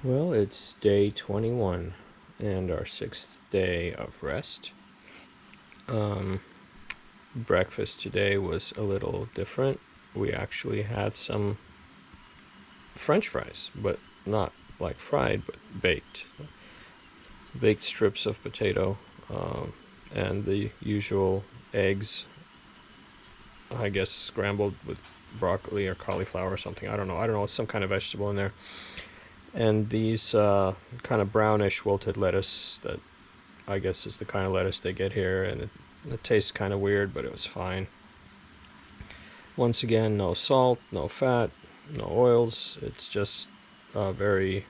Well, it's day 21 and our sixth day of rest. Um, Breakfast today was a little different. We actually had some French fries, but not like fried, but baked. Baked strips of potato and the usual eggs, I guess scrambled with broccoli or cauliflower or something. I don't know, some kind of vegetable in there. And these kind of brownish wilted lettuce that I guess is the kind of lettuce they get here, and it tastes kind of weird, but it was fine. Once again, no salt, no fat, no oils. It's just a very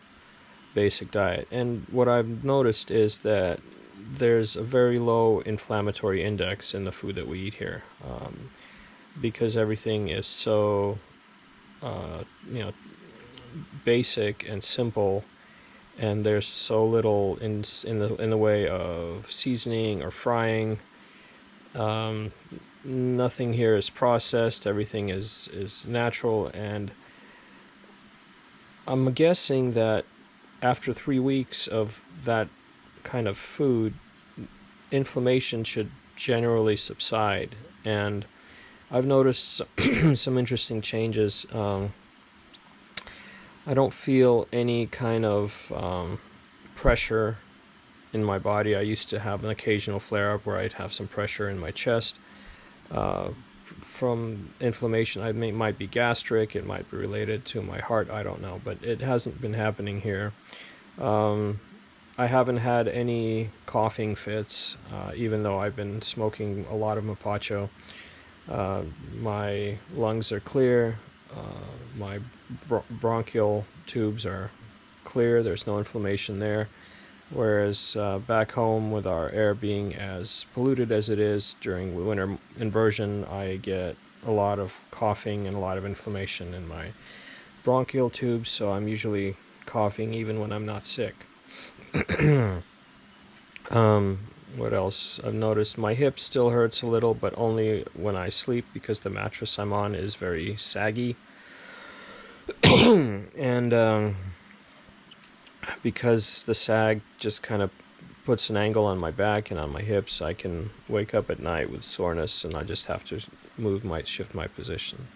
basic diet. And what I've noticed is that there's a very low inflammatory index in the food that we eat here, because everything is so, uh, you know, basic and simple, and there's so little in the way of seasoning or frying. Um, Nothing here is processed. Everything is natural, and I'm guessing that after 3 weeks of that kind of food, inflammation should generally subside. And I've noticed some interesting changes. I don't feel any kind of pressure in my body. I used to have an occasional flare up where I'd have some pressure in my chest uh, from inflammation. Might be gastric, it might be related to my heart, I don't know, but it hasn't been happening here. Um, I haven't had any coughing fits, even though I've been smoking a lot of mapacho. Uh, my lungs are clear. My bronchial tubes are clear. There's no inflammation there. Whereas back home, with our air being as polluted as it is during winter inversion, I get a lot of coughing and a lot of inflammation in my bronchial tubes, so I'm usually coughing even when I'm not sick. um, what else? I've noticed my hip still hurts a little, but only when I sleep because the mattress I'm on is very saggy. And because the sag just kind of puts an angle on my back and on my hips, I can wake up at night with soreness, and I just have to shift my position.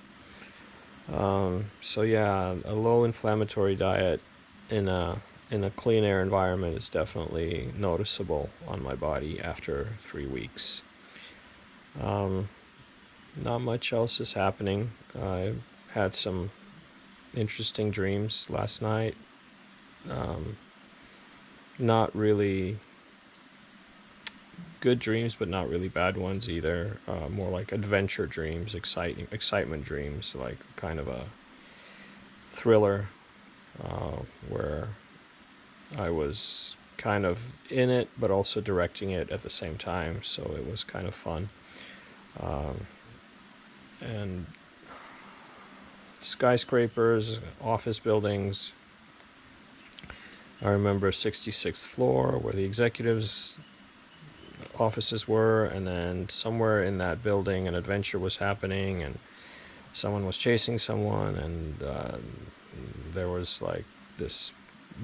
So yeah, a low inflammatory diet in a clean air environment is definitely noticeable on my body after 3 weeks. Um, Not much else is happening. I had some interesting dreams last night. Um, Not really good dreams, but not really bad ones either. More like adventure dreams, excitement dreams, like kind of a thriller where I was kind of in it, but also directing it at the same time. So it was kind of fun. Um, and skyscrapers, office buildings. I remember 66th floor where the executives' offices were, and then somewhere in that building an adventure was happening, and someone was chasing someone, and there was like this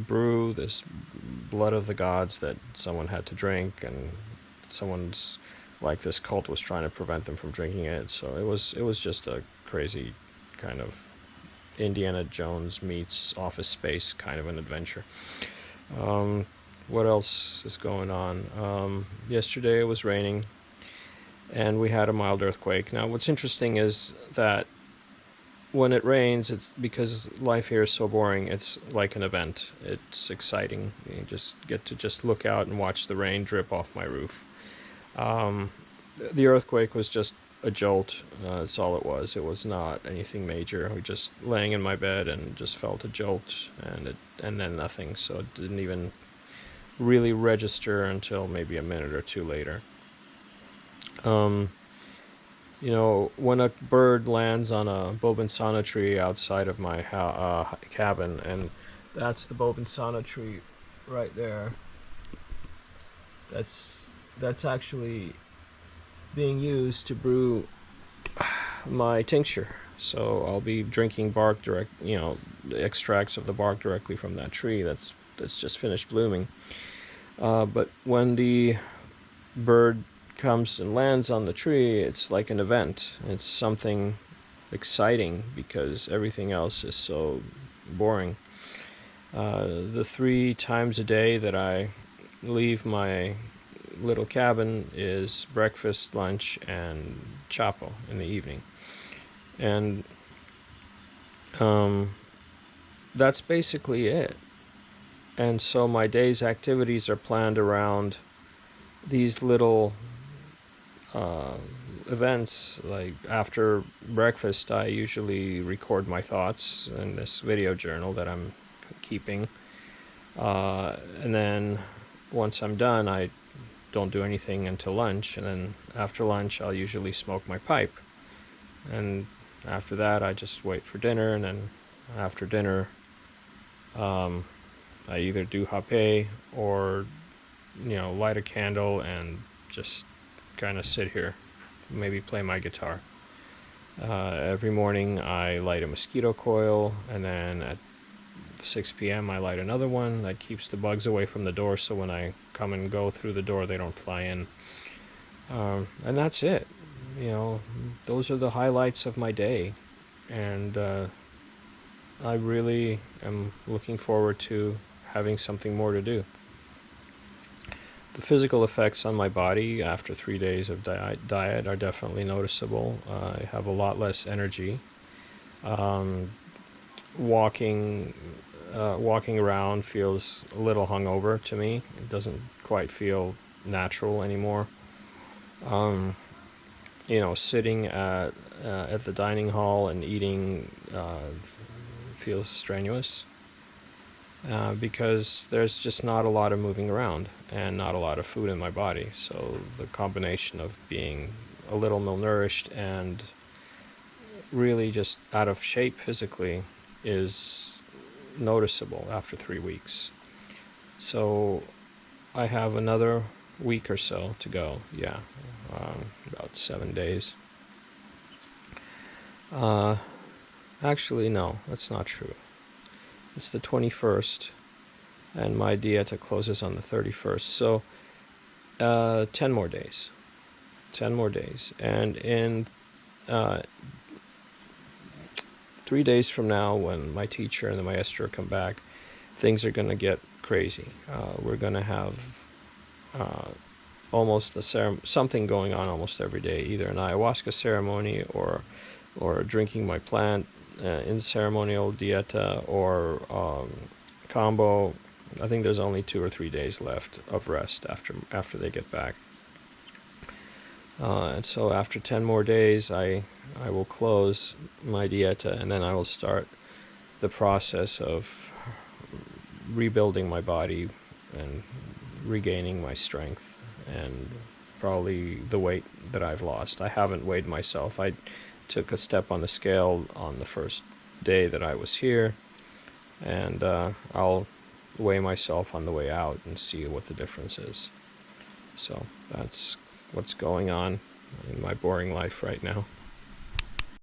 brew, this blood of the gods that someone had to drink, and someone's like this cult was trying to prevent them from drinking it. So it was just a crazy kind of Indiana Jones meets Office Space kind of an adventure. Um, what else is going on? Yesterday it was raining, and we had a mild earthquake. Now, what's interesting is that when it rains, it's because life here is so boring. It's like an event. It's exciting. You just get to just look out and watch the rain drip off my roof. Um, the earthquake was just a jolt. That's all it was. It was not anything major. We just laying in my bed and just felt a jolt, and then nothing. So it didn't even really register until maybe a minute or two later. Um, when a bird lands on a Bobinsana tree outside of my cabin, and that's the Bobinsana tree right there. That's that's actually being used to brew my tincture. So I'll be drinking bark direct, the extracts of the bark directly from that tree that's just finished blooming. But when the bird comes and lands on the tree, it's like an event. It's something exciting because everything else is so boring. The 3 times a day that I leave my little cabin is breakfast, lunch, and chapo in the evening. And that's basically it. And so my day's activities are planned around these little events. Like after breakfast, I usually record my thoughts in this video journal that I'm keeping. And then once I'm done, I don't do anything until lunch. And then after lunch, I'll usually smoke my pipe. And after that, I just wait for dinner. And then after dinner, I either do hape or, light a candle and just kind of sit here, maybe play my guitar. Every morning I light a mosquito coil, and then at 6 p.m. I light another one that keeps the bugs away from the door, so when I come and go through the door they don't fly in. And that's it. Those are the highlights of my day, and I really am looking forward to having something more to do. The physical effects on my body after 3 days of diet are definitely noticeable. I have a lot less energy. Walking around feels a little hungover to me. It doesn't quite feel natural anymore. Sitting at the dining hall and eating feels strenuous. Because there's just not a lot of moving around and not a lot of food in my body. So the combination of being a little malnourished and really just out of shape physically is noticeable after 3 weeks. So I have another week or so to go. About 7 days. Actually, no, that's not true. It's the 21st, and my dieta closes on the 31st. So 10 more days. 10 more days. And in 3 days from now, when my teacher and the maestro come back, things are going to get crazy. We're going to have almost something going on almost every day, either an ayahuasca ceremony or drinking my plant in ceremonial dieta or combo. I think there's only 2 or 3 days left of rest after they get back. And so after 10 more days, I will close my dieta, and then I will start the process of rebuilding my body and regaining my strength and probably the weight that I've lost. I haven't weighed myself. I took a step on the scale on the first day that I was here, and I'll weigh myself on the way out and see what the difference is. So that's what's going on in my boring life right now.